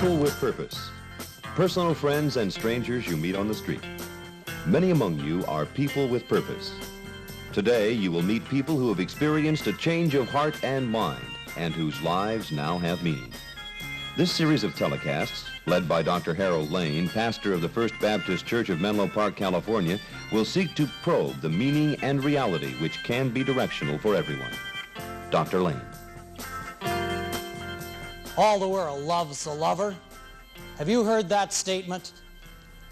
People with purpose. Personal friends and strangers you meet on the street. Many among you are people with purpose. Today, you will meet people who have experienced a change of heart and mind and whose lives now have meaning. This series of telecasts, led by Dr. Harold Lane, pastor of the First Baptist Church of Menlo Park, California, will seek to probe the meaning and reality which can be directional for everyone. Dr. Lane. All the world loves a lover. Have you heard that statement?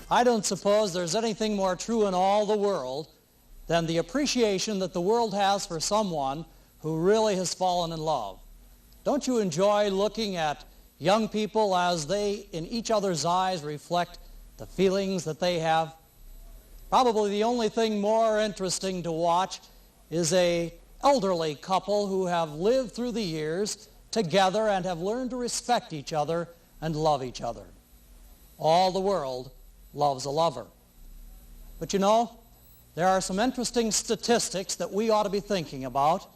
I don't suppose there's anything more true in all the world than the appreciation that the world has for someone who really has fallen in love. Don't you enjoy looking at young people as they, in each other's eyes, reflect the feelings that they have? Probably the only thing more interesting to watch is an elderly couple who have lived through the years together and have learned to respect each other and love each other. All the world loves a lover. But you know, there are some interesting statistics that we ought to be thinking about.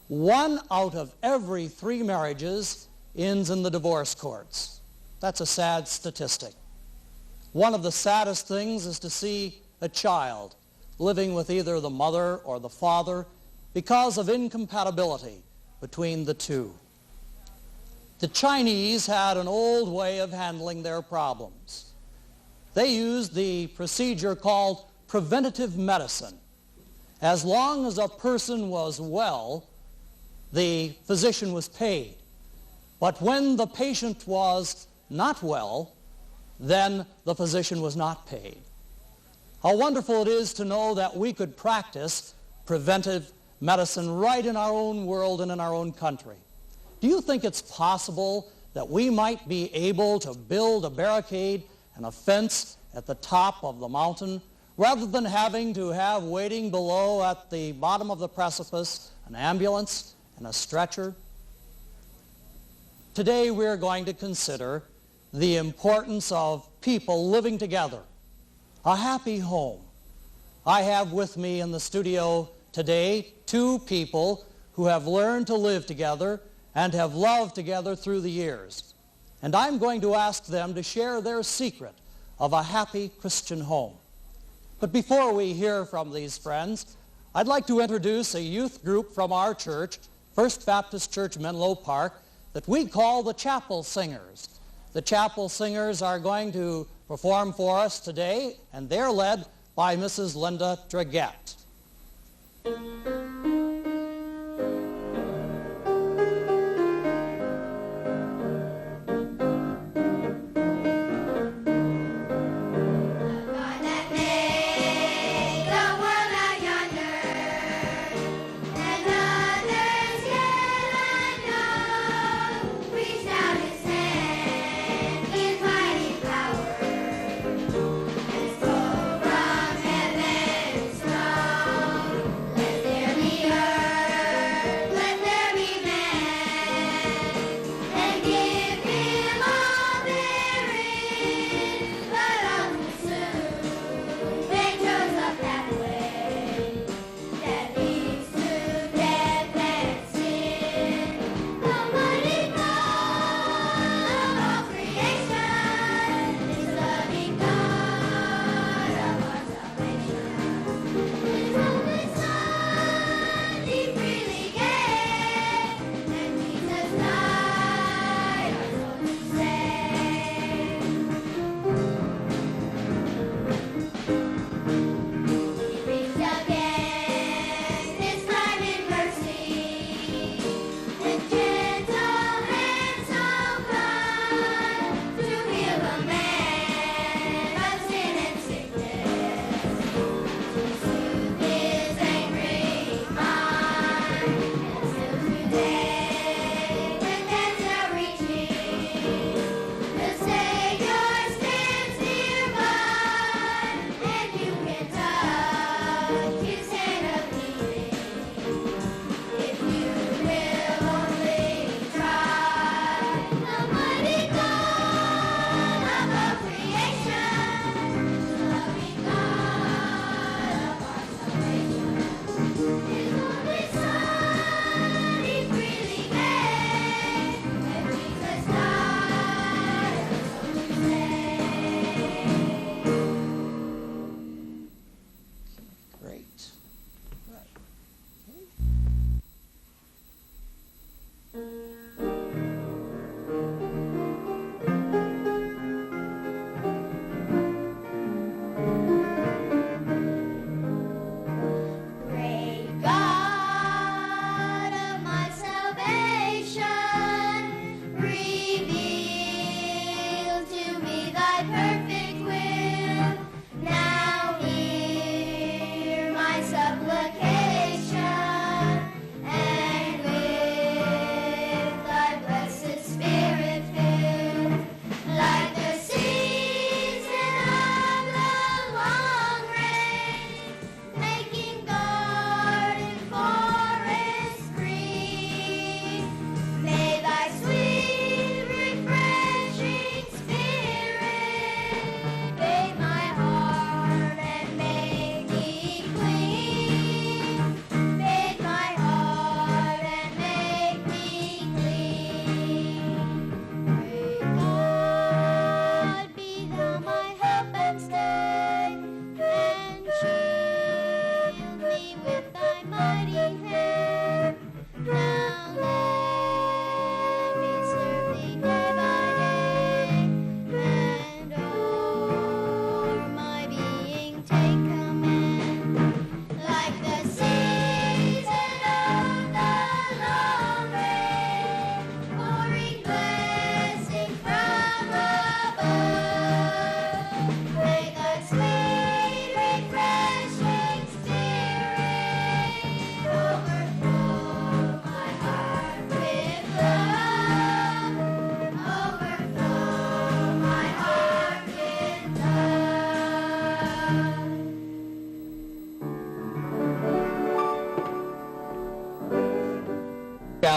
1 out of every 3 marriages ends in the divorce courts. That's a sad statistic. One of the saddest things is to see a child living with either the mother or the father because of incompatibility between the two. The Chinese had an old way of handling their problems. They used the procedure called preventative medicine. As long as a person was well, the physician was paid. But when the patient was not well, then the physician was not paid. How wonderful it is to know that we could practice preventive medicine right in our own world and in our own country. Do you think it's possible that we might be able to build a barricade and a fence at the top of the mountain rather than having to have waiting below at the bottom of the precipice an ambulance and a stretcher? Today we're going to consider the importance of people living together, a happy home. I have with me in the studio today 2 people who have learned to live together and have loved together through the years. And I'm going to ask them to share their secret of a happy Christian home. But before we hear from these friends, I'd like to introduce a youth group from our church, First Baptist Church Menlo Park, that we call the Chapel Singers. The Chapel Singers are going to perform for us today, and they're led by Mrs. Linda Draguette. Let's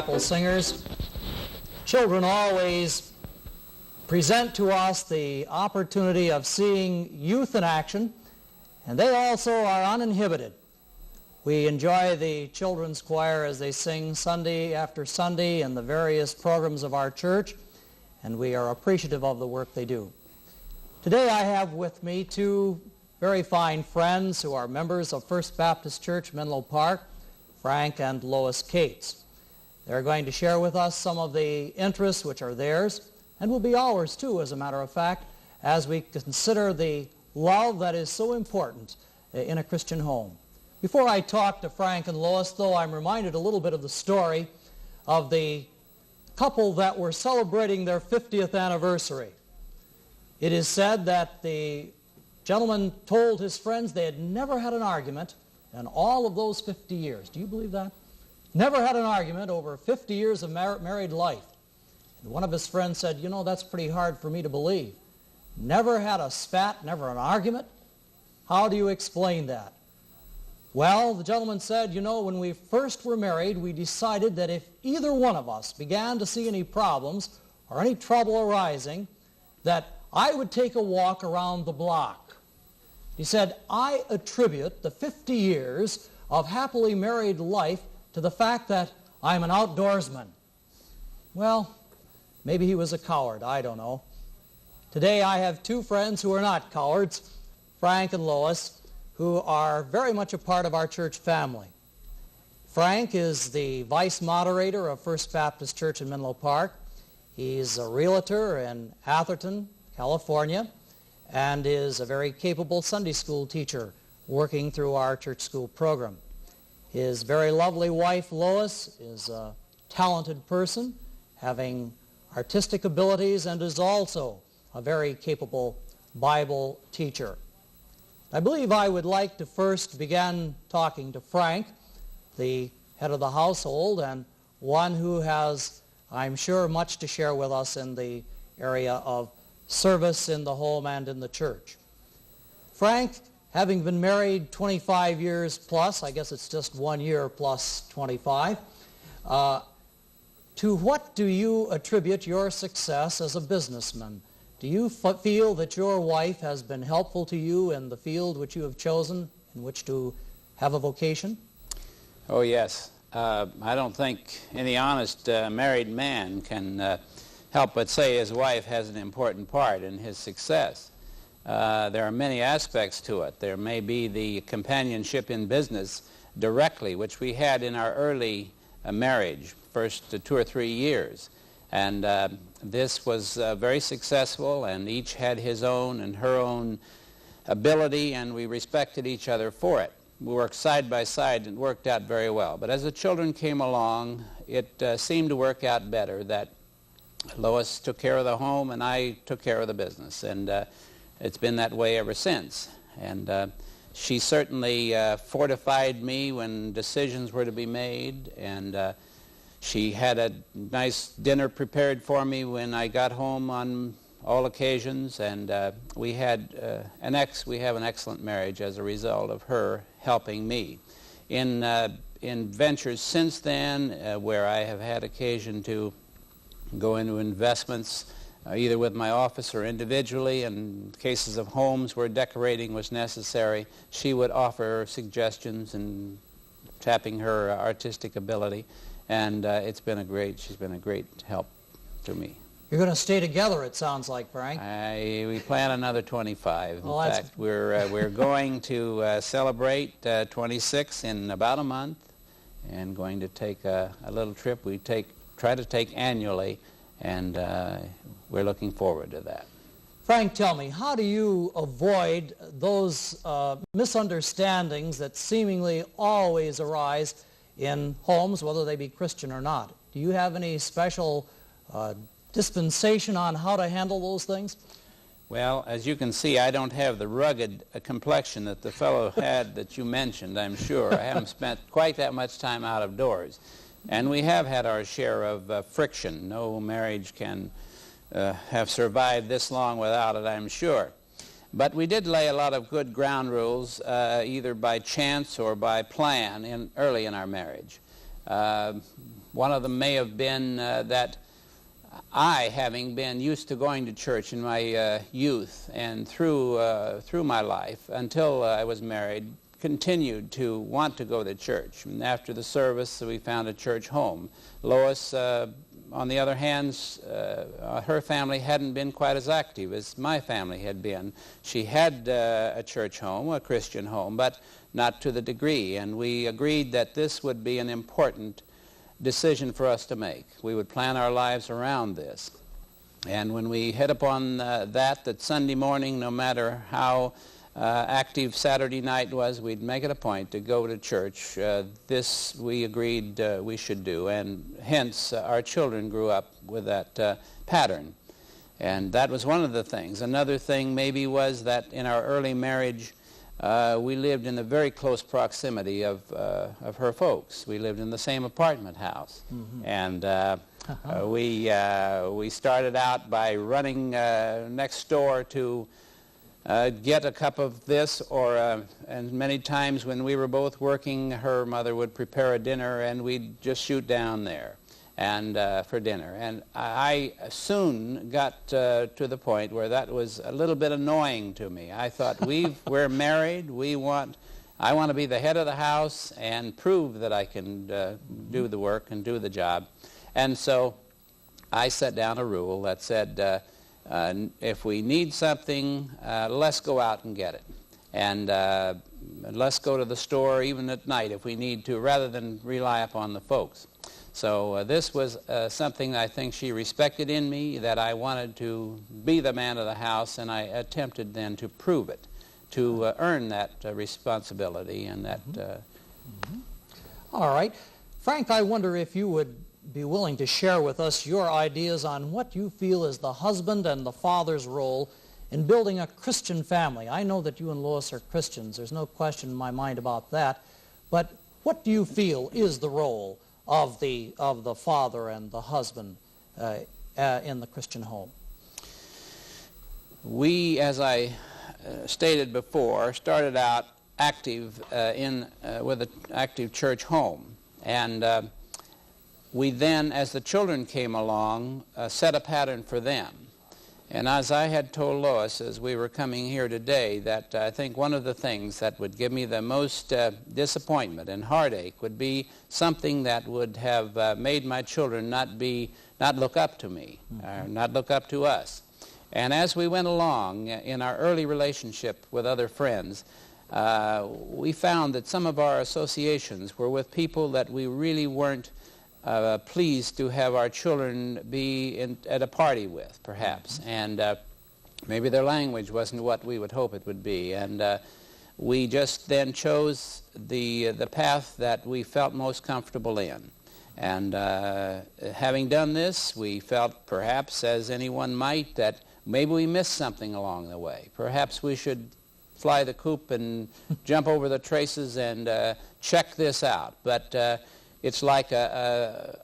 chapel singers. Children always present to us the opportunity of seeing youth in action, and they also are uninhibited. We enjoy the children's choir as they sing Sunday after Sunday in the various programs of our church, and we are appreciative of the work they do. Today I have with me two very fine friends who are members of First Baptist Church, Menlo Park, Frank and Lois Cates. They're going to share with us some of the interests which are theirs, and will be ours too, as a matter of fact, as we consider the love that is so important in a Christian home. Before I talk to Frank and Lois, though, I'm reminded a little bit of the story of the couple that were celebrating their 50th anniversary. It is said that the gentleman told his friends they had never had an argument in all of those 50 years. Do you believe that? Never had an argument over 50 years of married life. And one of his friends said, "You know, that's pretty hard for me to believe. Never had a spat, never an argument? How do you explain that?" Well, the gentleman said, "You know, when we first were married, we decided that if either one of us began to see any problems or any trouble arising, that I would take a walk around the block." He said, "I attribute the 50 years of happily married life to the fact that I'm an outdoorsman." Well, maybe he was a coward, I don't know. Today I have two friends who are not cowards, Frank and Lois, who are very much a part of our church family. Frank is the vice moderator of First Baptist Church in Menlo Park. He's a realtor in Atherton, California, and is a very capable Sunday school teacher working through our church school program. His very lovely wife, Lois, is a talented person, having artistic abilities, and is also a very capable Bible teacher. I believe I would like to first begin talking to Frank, the head of the household, and one who has, I'm sure, much to share with us in the area of service in the home and in the church. Frank, having been married 25 years plus, I guess it's just 1 year plus 25, to what do you attribute your success as a businessman? Do you feel that your wife has been helpful to you in the field which you have chosen, in which to have a vocation? Oh, yes. I don't think any honest married man can help but say his wife has an important part in his success. There are many aspects to it. There may be the companionship in business directly, which we had in our early marriage, first 2 or 3 years. And this was very successful, and each had his own and her own ability, and we respected each other for it. We worked side by side and it worked out very well. But as the children came along, it seemed to work out better that Lois took care of the home and I took care of the business. And it's been that way ever since. And she certainly fortified me when decisions were to be made, and she had a nice dinner prepared for me when I got home on all occasions, and we have an excellent marriage as a result of her helping me. In ventures since then, where I have had occasion to go into investments, either with my office or individually, in cases of homes where decorating was necessary, she would offer suggestions and tapping her artistic ability, and she's been a great help to me. You're going to stay together, it sounds like, Frank. We plan another 25. In fact, we're going to celebrate 26 in about a month, and going to take a little trip we try to take annually, and we're looking forward to that. Frank, tell me, how do you avoid those misunderstandings that seemingly always arise in homes, whether they be Christian or not? Do you have any special dispensation on how to handle those things? Well, as you can see, I don't have the rugged complexion that the fellow had that you mentioned, I'm sure. I haven't spent quite that much time out of doors. And we have had our share of friction. No marriage can have survived this long without it, I'm sure. But we did lay a lot of good ground rules, either by chance or by plan, early in our marriage. One of them may have been that I, having been used to going to church in my youth and through my life until I was married, continued to want to go to church. And after the service, we found a church home. Lois, on the other hand, her family hadn't been quite as active as my family had been. She had a church home, a Christian home, but not to the degree. And we agreed that this would be an important decision for us to make. We would plan our lives around this. And when we hit upon that Sunday morning, no matter how active Saturday night was, we'd make it a point to go to church. This we agreed we should do, and hence our children grew up with that pattern. And that was one of the things. Another thing maybe was that in our early marriage, we lived in a very close proximity of her folks. We lived in the same apartment house. And we started out by running next door to get a cup of this, and many times when we were both working, her mother would prepare a dinner and we'd just shoot down there and for dinner. And I soon got to the point where that was a little bit annoying to me. I thought, we're married, I want to be the head of the house and prove that I can do the work and do the job. And so I set down a rule that said, if we need something, let's go out and get it. And let's go to the store even at night if we need to, rather than rely upon the folks. So this was something I think she respected in me, that I wanted to be the man of the house, and I attempted then to prove it, to earn that responsibility and that... All right. Frank, I wonder if you would be willing to share with us your ideas on what you feel is the husband and the father's role in building a Christian family. I know that you and Lois are Christians. There's no question in my mind about that. But what do you feel is the role of the father and the husband in the Christian home? We, as I stated before, started out active with an active church home. And we then, as the children came along, set a pattern for them. And as I had told Lois as we were coming here today, that I think one of the things that would give me the most disappointment and heartache would be something that would have made my children not look up to me, not look up to us. And as we went along in our early relationship with other friends, we found that some of our associations were with people that we really weren't pleased to have our children be at a party with, perhaps. And maybe their language wasn't what we would hope it would be. And we just then chose the path that we felt most comfortable in. And having done this, we felt perhaps, as anyone might, that maybe we missed something along the way. Perhaps we should fly the coop and jump over the traces and check this out. But it's like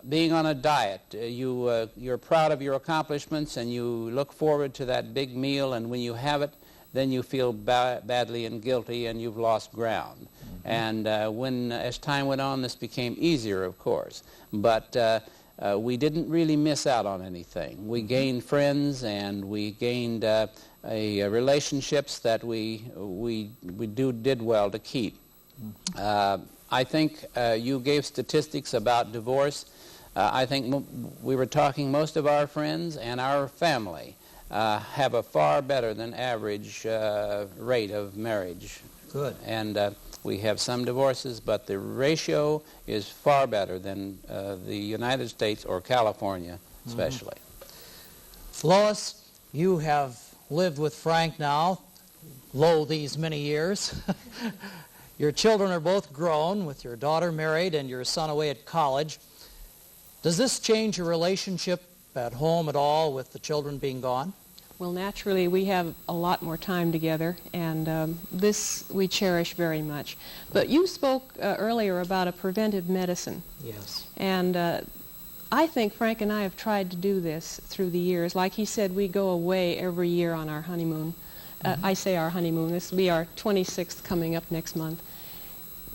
being on a diet. You're proud of your accomplishments and you look forward to that big meal, and when you have it, then you feel badly and guilty and you've lost ground. And as time went on, this became easier, of course. But we didn't really miss out on anything. We gained friends and we gained relationships that we did well to keep. I think you gave statistics about divorce. I think we were talking, most of our friends and our family have a far better than average rate of marriage. Good. And we have some divorces, but the ratio is far better than the United States or California especially. Lois, you have lived with Frank now, these many years. Your children are both grown, with your daughter married and your son away at college. Does this change your relationship at home at all, with the children being gone? Well, naturally, we have a lot more time together, and this we cherish very much. But you spoke earlier about a preventive medicine. Yes. And I think Frank and I have tried to do this through the years. Like he said, we go away every year on our honeymoon. I say our honeymoon. This will be our 26th coming up next month.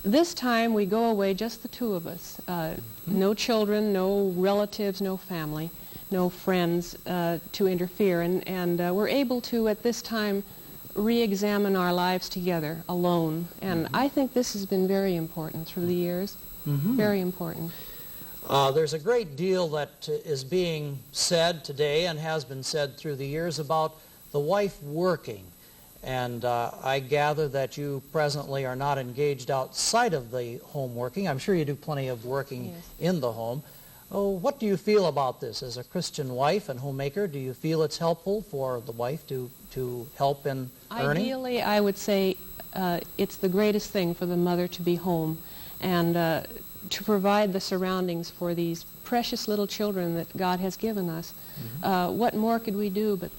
This time we go away, just the two of us. No children, no relatives, no family, no friends to interfere. And we're able to, at this time, re-examine our lives together, alone. And I think this has been very important through the years. Very important. There's a great deal that is being said today and has been said through the years about the wife working. And I gather that you presently are not engaged outside of the home working. I'm sure you do plenty of working Yes. in the home. Oh, what do you feel about this as a Christian wife and homemaker? Do you feel it's helpful for the wife to help in earning? Ideally, I would say it's the greatest thing for the mother to be home and to provide the surroundings for these precious little children that God has given us. What more could we do but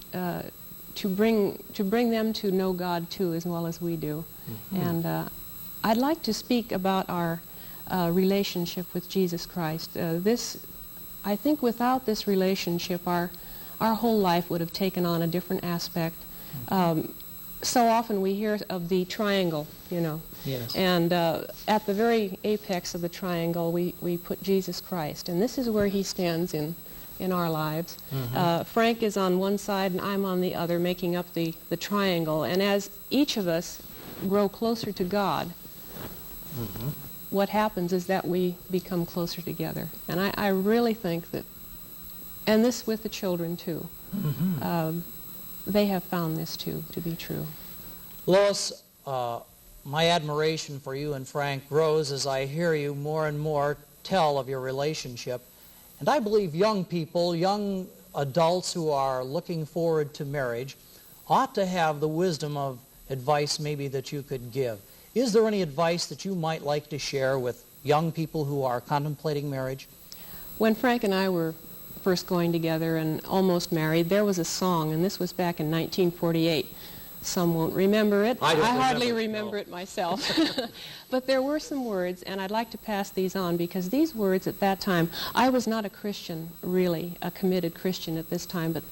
to bring them to know God too, as well as we do? And I'd like to speak about our relationship with Jesus Christ. I think without this relationship, our whole life would have taken on a different aspect. So often we hear of the triangle, you know. Yes. And at the very apex of the triangle, we put Jesus Christ. And this is where he stands in our lives. Frank is on one side and I'm on the other, making up the triangle. And as each of us grow closer to God, what happens is that we become closer together. And I really think that, and this with the children too, they have found this too to be true. Lois, my admiration for you and Frank grows as I hear you more and more tell of your relationship. And I believe young people, young adults who are looking forward to marriage, ought to have the wisdom of advice maybe that you could give. Is there any advice that you might like to share with young people who are contemplating marriage? When Frank and I were first going together and almost married, there was a song, and this was back in 1948. Some won't remember it. I hardly remember it myself. But there were some words, and I'd like to pass these on, because these words at that time, I was not a Christian, really, a committed Christian at this time, but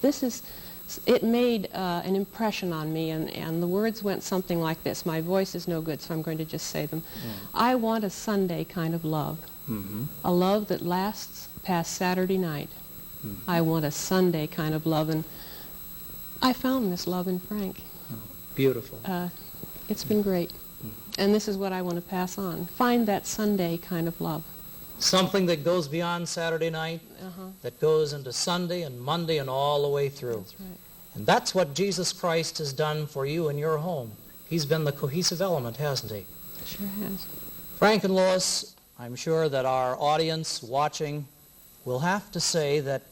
it made an impression on me, and the words went something like this. My voice is no good, so I'm going to just say them. I want a Sunday kind of love, a love that lasts past Saturday night. I want a Sunday kind of love, and I found this love in Frank. Beautiful. It's been great. And this is what I want to pass on. Find that Sunday kind of love. Something that goes beyond Saturday night, that goes into Sunday and Monday and all the way through. That's right. And that's what Jesus Christ has done for you in your home. He's been the cohesive element, hasn't he? Sure has. Frank and Lois, I'm sure that our audience watching will have to say that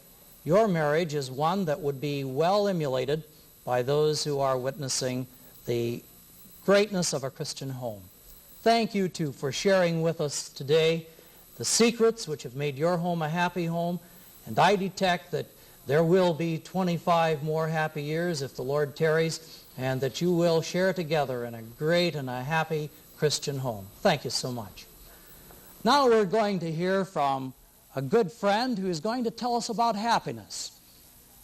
your marriage is one that would be well emulated by those who are witnessing the greatness of a Christian home. Thank you, too, for sharing with us today the secrets which have made your home a happy home, and I detect that there will be 25 more happy years if the Lord tarries, and that you will share together in a great and a happy Christian home. Thank you so much. Now we're going to hear from a good friend who is going to tell us about happiness.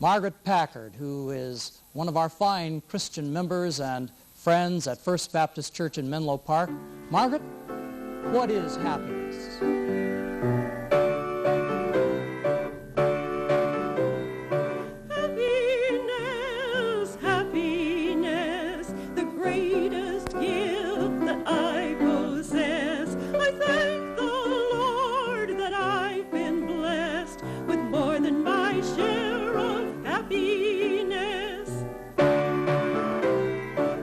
Margaret Packard, who is one of our fine Christian members and friends at First Baptist Church in Menlo Park. Margaret, what is happiness? Happiness, happiness, the greatest gift that I possess. I thank the Lord that I've been blessed with more than my share of happiness.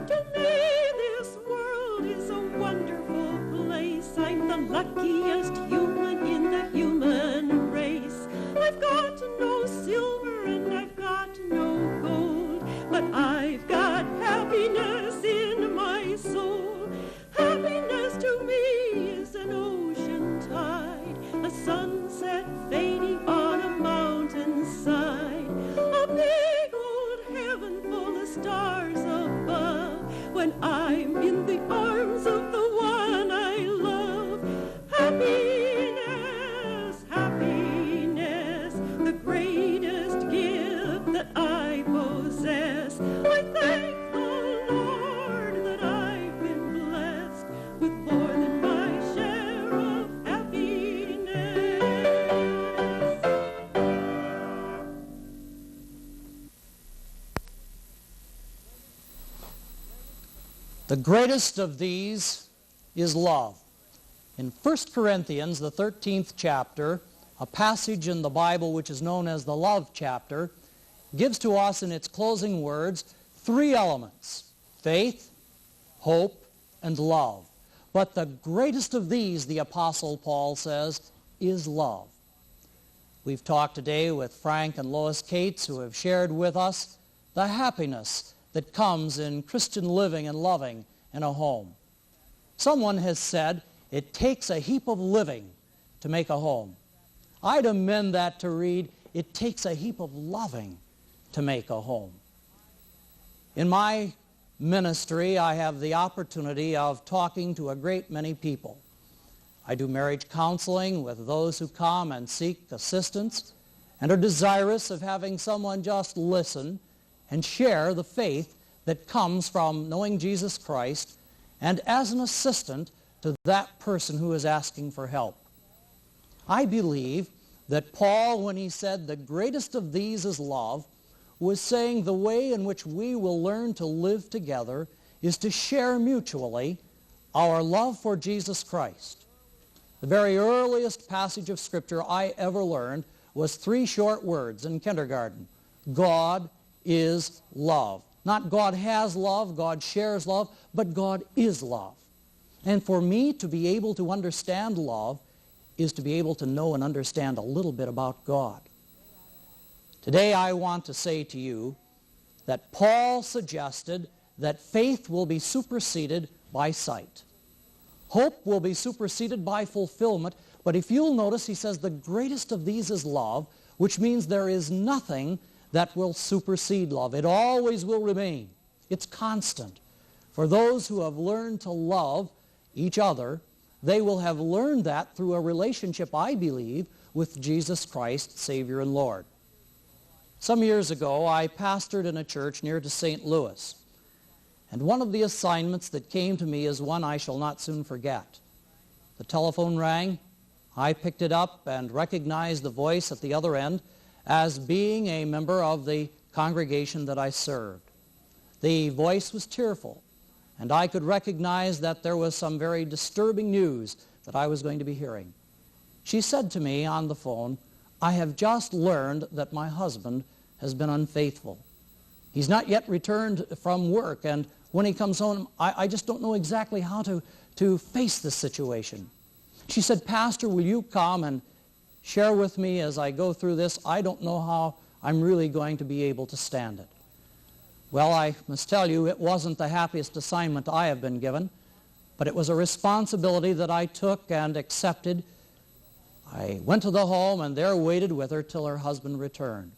To me, this world is a wonderful place. I'm the luckiest human in the human race. I've got no silver and I've got no gold, but I've got happiness in my soul. Happiness to me is an ocean tide, a sunset fading on a mountainside, a big old heaven full of stars above, when I'm in the arms of the one I love. Happiness, happiness. The greatest of these is love. In 1 Corinthians, the 13th chapter, a passage in the Bible which is known as the love chapter, gives to us in its closing words three elements: faith, hope, and love. But the greatest of these, the Apostle Paul says, is love. We've talked today with Frank and Lois Cates, who have shared with us the happiness that comes in Christian living and loving in a home. Someone has said it takes a heap of living to make a home. I'd amend that to read, it takes a heap of loving to make a home. In my ministry, I have the opportunity of talking to a great many people. I do marriage counseling with those who come and seek assistance and are desirous of having someone just listen and share the faith that comes from knowing Jesus Christ, and as an assistant to that person who is asking for help. I believe that Paul, when he said the greatest of these is love, was saying the way in which we will learn to live together is to share mutually our love for Jesus Christ. The very earliest passage of Scripture I ever learned was 3 short words in kindergarten: God is love. Not God has love, God shares love, but God is love. And for me to be able to understand love is to be able to know and understand a little bit about God. Today I want to say to you that Paul suggested that faith will be superseded by sight. Hope will be superseded by fulfillment, but if you'll notice, he says the greatest of these is love, which means there is nothing that will supersede love. It always will remain. It's constant. For those who have learned to love each other, they will have learned that through a relationship, I believe, with Jesus Christ, Savior and Lord. Some years ago, I pastored in a church near to St. Louis. And one of the assignments that came to me is one I shall not soon forget. The telephone rang. I picked it up and recognized the voice at the other end as being a member of the congregation that I served. The voice was tearful, and I could recognize that there was some very disturbing news that I was going to be hearing. She said to me on the phone, "I have just learned that my husband has been unfaithful. He's not yet returned from work, and when he comes home, I just don't know exactly how to face this situation." She said, "Pastor, will you come and share with me as I go through this? I don't know how I'm really going to be able to stand it." Well, I must tell you, it wasn't the happiest assignment I have been given, but it was a responsibility that I took and accepted. I went to the home and there waited with her till her husband returned.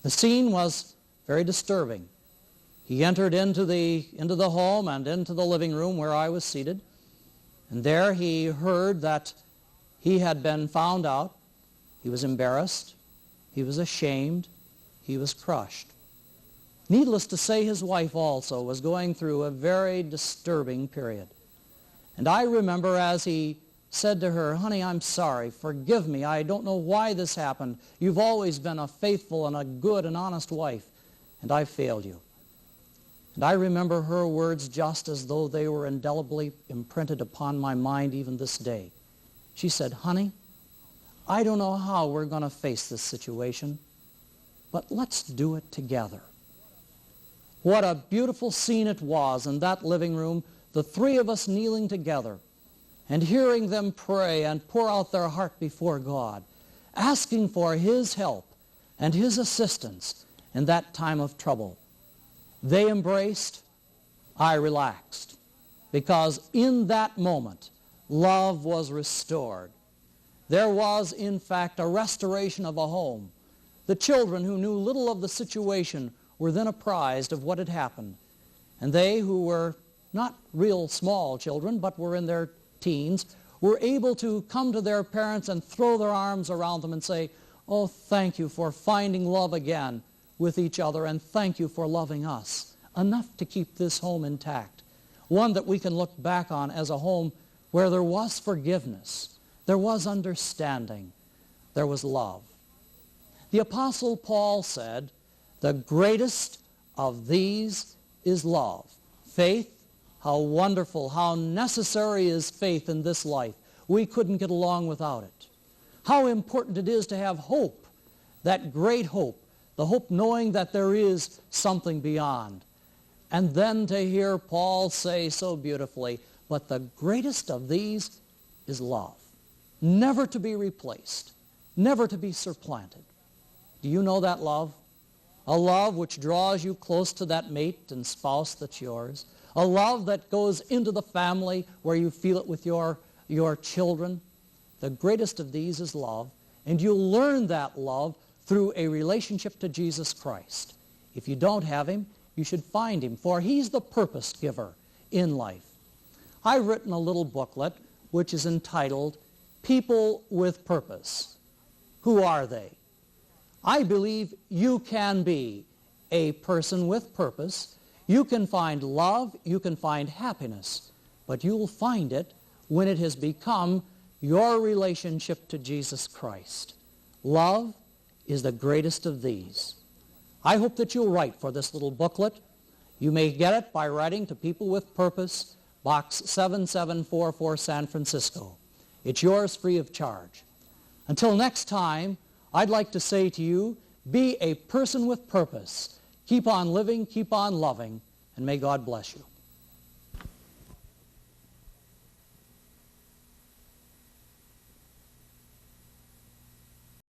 The scene was very disturbing. He entered into the home and into the living room where I was seated, and there he heard that he had been found out. He was embarrassed. He was ashamed. He was crushed. Needless to say, his wife also was going through a very disturbing period. And I remember as he said to her, "Honey, I'm sorry. Forgive me. I don't know why this happened. You've always been a faithful and a good and honest wife, and I failed you." And I remember her words just as though they were indelibly imprinted upon my mind even this day. She said, "Honey, I don't know how we're going to face this situation, but let's do it together." What a beautiful scene it was in that living room, the three of us kneeling together and hearing them pray and pour out their heart before God, asking for His help and His assistance in that time of trouble. They embraced, I relaxed, because in that moment, love was restored. There was, in fact, a restoration of a home. The children who knew little of the situation were then apprised of what had happened. And they who were not real small children, but were in their teens, were able to come to their parents and throw their arms around them and say, "Oh, thank you for finding love again with each other, and thank you for loving us enough to keep this home intact." One that we can look back on as a home where there was forgiveness, there was understanding, there was love. The Apostle Paul said, "The greatest of these is love." Faith, How wonderful, how necessary is faith in this life. We couldn't get along without it. How important it is to have hope, that great hope, the hope knowing that there is something beyond. And then to hear Paul say so beautifully, but the greatest of these is love, never to be replaced, never to be supplanted. Do you know that love? A love which draws you close to that mate and spouse that's yours. A love that goes into the family where you feel it with your children. The greatest of these is love, and you'll learn that love through a relationship to Jesus Christ. If you don't have him, you should find him, for he's the purpose giver in life. I've written a little booklet which is entitled People with Purpose. Who are they? I believe you can be a person with purpose. You can find love, you can find happiness, but you'll find it when it has become your relationship to Jesus Christ. Love is the greatest of these. I hope that you'll write for this little booklet. You may get it by writing to People with Purpose, Box 7744, San Francisco. It's yours free of charge. Until next time, I'd like to say to you, be a person with purpose. Keep on living, keep on loving, and may God bless you.